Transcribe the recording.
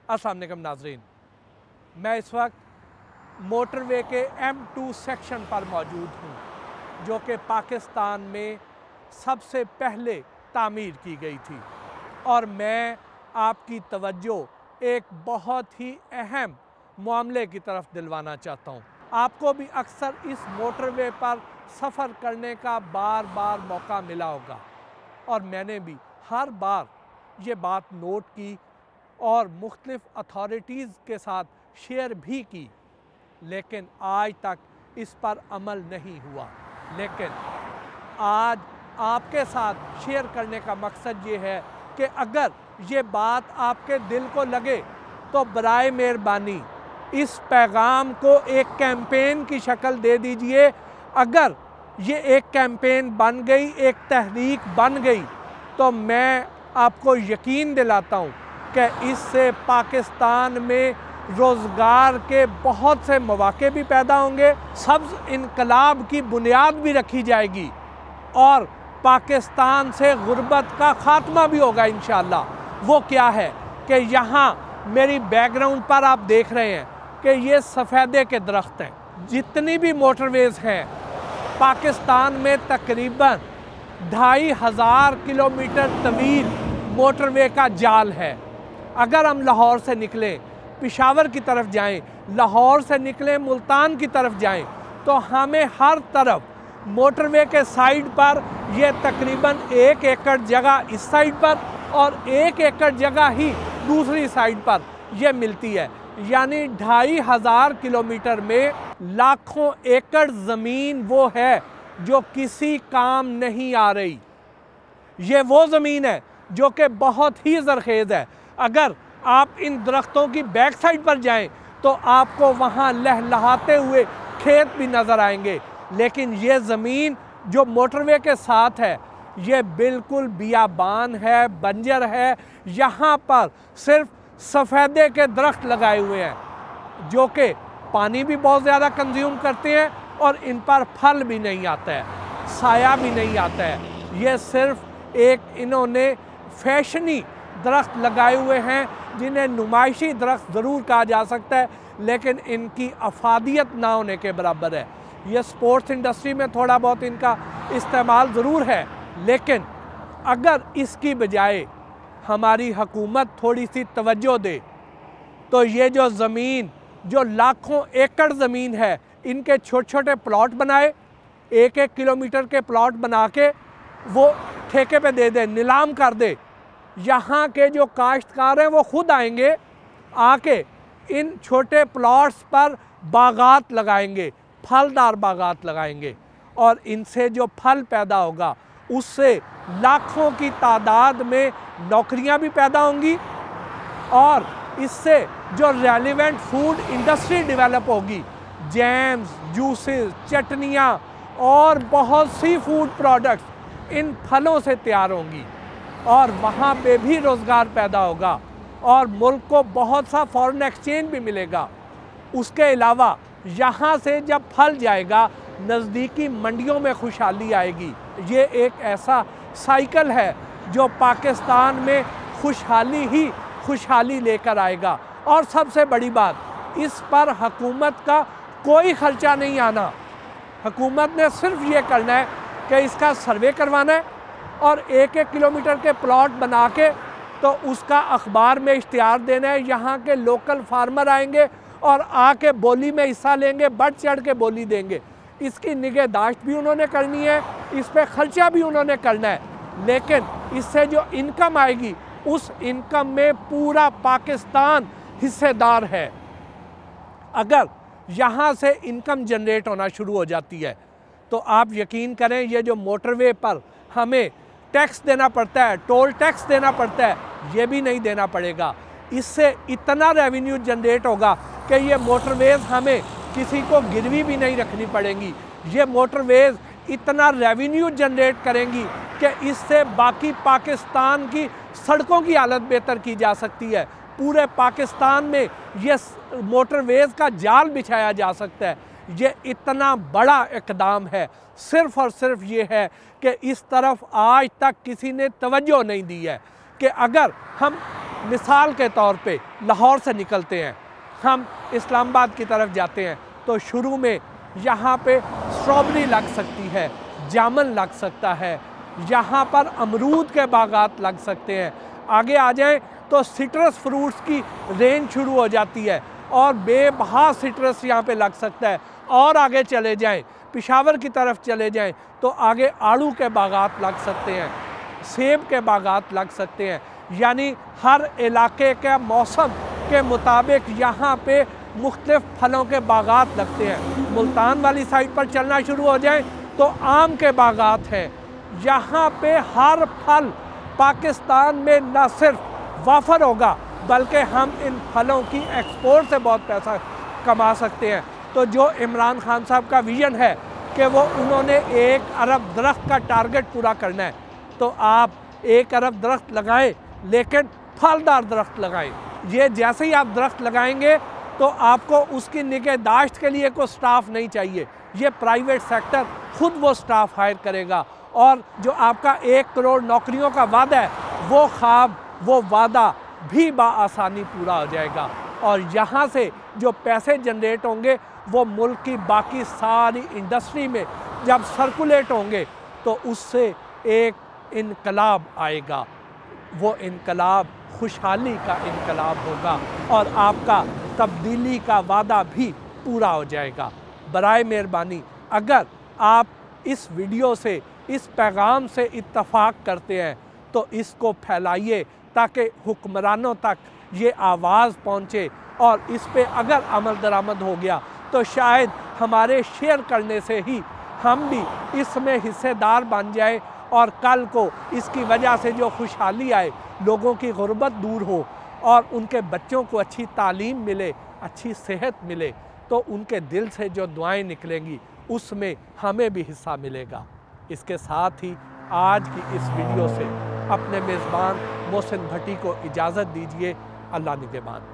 अस्सलाम वालेकुम नाज़रीन, मैं इस वक्त मोटरवे के M2 सेक्शन पर मौजूद हूँ, जो कि पाकिस्तान में सबसे पहले तामीर की गई थी। और मैं आपकी तवज्जो एक बहुत ही अहम मामले की तरफ दिलवाना चाहता हूँ। आपको भी अक्सर इस मोटरवे पर सफ़र करने का बार बार मौका मिला होगा, और मैंने भी हर बार ये बात नोट की और मुख्तलिफ़ अथॉरिटीज़ के साथ शेयर भी की, लेकिन आज तक इस पर अमल नहीं हुआ। लेकिन आज आपके साथ शेयर करने का मकसद ये है कि अगर ये बात आपके दिल को लगे तो बराए मेहरबानी इस पैगाम को एक कैंपेन की शक्ल दे दीजिए। अगर ये एक कैंपेन बन गई, एक तहरीक बन गई, तो मैं आपको यकीन दिलाता हूँ कि इससे पाकिस्तान में रोज़गार के बहुत से मौके भी पैदा होंगे, सब्ज़ इनकलाब की बुनियाद भी रखी जाएगी और पाकिस्तान से गुर्बत का ख़ात्मा भी होगा इंशाअल्लाह। वो क्या है कि यहाँ मेरी बैकग्राउंड पर आप देख रहे हैं कि ये सफ़ेदे के दरख्त हैं। जितनी भी मोटरवेज़ हैं पाकिस्तान में तकरीबन 2500 किलोमीटर तवील मोटरवे का जाल है। अगर हम लाहौर से निकलें पेशावर की तरफ जाएं, लाहौर से निकलें मुल्तान की तरफ जाएं, तो हमें हर तरफ मोटरवे के साइड पर यह तकरीबन 1 एकड़ जगह इस साइड पर और 1 एकड़ जगह ही दूसरी साइड पर यह मिलती है। यानी 2500 किलोमीटर में लाखों एकड़ ज़मीन वो है जो किसी काम नहीं आ रही। ये वो ज़मीन है जो कि बहुत ही ज़रखेज़ है। अगर आप इन दरख्तों की बैक साइड पर जाएं तो आपको वहाँ लहलहाते हुए खेत भी नज़र आएंगे, लेकिन ये ज़मीन जो मोटरवे के साथ है ये बिल्कुल बियाबान है, बंजर है। यहाँ पर सिर्फ सफ़ेदे के दरख्त लगाए हुए हैं जो कि पानी भी बहुत ज़्यादा कंज्यूम करते हैं और इन पर फल भी नहीं आता है, साया भी नहीं आता है। ये सिर्फ एक इन्होंने फैशनी दरख्त लगाए हुए हैं जिन्हें नुमाइशी दरख्त ज़रूर कहा जा सकता है, लेकिन इनकी अफादियत ना होने के बराबर है। ये स्पोर्ट्स इंडस्ट्री में थोड़ा बहुत इनका इस्तेमाल ज़रूर है, लेकिन अगर इसकी बजाय हमारी हुकूमत थोड़ी सी तवज्जो दे तो ये जो ज़मीन, जो लाखों एकड़ ज़मीन है, इनके छोटे छोटे प्लॉट बनाए, 1-1 किलोमीटर के प्लॉट बना के वो ठेके पे दे दे, नीलाम कर दे। यहाँ के जो काश्तकार हैं वो खुद आएंगे, आके इन छोटे प्लॉट्स पर बागात लगाएंगे, फलदार बागात लगाएंगे, और इनसे जो फल पैदा होगा उससे लाखों की तादाद में नौकरियां भी पैदा होंगी और इससे जो रेलिवेंट फूड इंडस्ट्री डेवलप होगी, जैम्स, जूसेस, चटनियाँ और बहुत सी फूड प्रोडक्ट्स इन फलों से तैयार होंगी और वहाँ पे भी रोज़गार पैदा होगा और मुल्क को बहुत सा फॉरेन एक्सचेंज भी मिलेगा। उसके अलावा यहाँ से जब फल जाएगा नज़दीकी मंडियों में खुशहाली आएगी। ये एक ऐसा साइकिल है जो पाकिस्तान में खुशहाली ही खुशहाली लेकर आएगा। और सबसे बड़ी बात, इस पर हुकूमत का कोई ख़र्चा नहीं आना। हुकूमत ने सिर्फ ये करना है कि इसका सर्वे करवाना है और 1-1 किलोमीटर के प्लॉट बना के तो उसका अखबार में इश्तिहार देना है। यहाँ के लोकल फार्मर आएंगे और आके बोली में हिस्सा लेंगे, बढ़ चढ़ के बोली देंगे। इसकी निगहदाश्त भी उन्होंने करनी है, इस पर ख़र्चा भी उन्होंने करना है, लेकिन इससे जो इनकम आएगी उस इनकम में पूरा पाकिस्तान हिस्सेदार है। अगर यहाँ से इनकम जनरेट होना शुरू हो जाती है तो आप यकीन करें ये जो मोटरवे पर हमें टैक्स देना पड़ता है, टोल टैक्स देना पड़ता है, ये भी नहीं देना पड़ेगा। इससे इतना रेवेन्यू जनरेट होगा कि ये मोटरवेज़ हमें किसी को गिरवी भी नहीं रखनी पड़ेंगी। ये मोटरवेज़ इतना रेवेन्यू जनरेट करेंगी कि इससे बाकी पाकिस्तान की सड़कों की हालत बेहतर की जा सकती है। पूरे पाकिस्तान में ये मोटरवेज़ का जाल बिछाया जा सकता है। ये इतना बड़ा इक़दाम है, सिर्फ़ और सिर्फ ये है कि इस तरफ आज तक किसी ने तवज्जो नहीं दी है कि अगर हम मिसाल के तौर पे लाहौर से निकलते हैं, हम इस्लामाबाद की तरफ जाते हैं, तो शुरू में यहाँ पे स्ट्रॉबेरी लग सकती है, जामुन लग सकता है, यहाँ पर अमरूद के बागात लग सकते हैं। आगे आ जाएं तो सिट्रस फ्रूट्स की रेंज शुरू हो जाती है और बेबहा सिट्रस यहाँ पे लग सकता है। और आगे चले जाएं, पेशावर की तरफ चले जाएं तो आगे आड़ू के बागात लग सकते हैं, सेब के बागात लग सकते हैं। यानी हर इलाके के मौसम के मुताबिक यहाँ पे मुख्तलिफ फलों के बागात लगते हैं। मुल्तान वाली साइड पर चलना शुरू हो जाए तो आम के बागात हैं। यहाँ पे हर फल पाकिस्तान में न सिर्फ वाफर होगा बल्कि हम इन फलों की एक्सपोर्ट से बहुत पैसा कमा सकते हैं। तो जो इमरान खान साहब का विज़न है कि वो उन्होंने 1 अरब दरख्त का टारगेट पूरा करना है, तो आप 1 अरब दरख्त लगाएं लेकिन फलदार दरख्त लगाएं। ये जैसे ही आप दरख्त लगाएंगे तो आपको उसकी निगहदाश्त के लिए कोई स्टाफ नहीं चाहिए, ये प्राइवेट सेक्टर खुद वो स्टाफ हायर करेगा और जो आपका 1 करोड़ नौकरियों का वादा है वो ख्वाब, वो वादा भी बाआसानी पूरा हो जाएगा। और यहाँ से जो पैसे जनरेट होंगे वो मुल्क की बाकी सारी इंडस्ट्री में जब सर्कुलेट होंगे तो उससे एक इनकलाब आएगा। वो इनकलाब खुशहाली का इनकलाब होगा और आपका तब्दीली का वादा भी पूरा हो जाएगा। बराए मेहरबानी अगर आप इस वीडियो से, इस पैगाम से इत्तफाक करते हैं तो इसको फैलाइए ताकि हुक्मरानों तक ये आवाज़ पहुँचे और इस पे अगर अमल दरामद हो गया तो शायद हमारे शेयर करने से ही हम भी इसमें हिस्सेदार बन जाए और कल को इसकी वजह से जो खुशहाली आए, लोगों की गुर्बत दूर हो और उनके बच्चों को अच्छी तालीम मिले, अच्छी सेहत मिले, तो उनके दिल से जो दुआएं निकलेंगी उसमें हमें भी हिस्सा मिलेगा। इसके साथ ही आज की इस वीडियो से अपने मेज़बान मोहसिन भट्टी को इजाज़त दीजिए। अल्लाह निगहबान।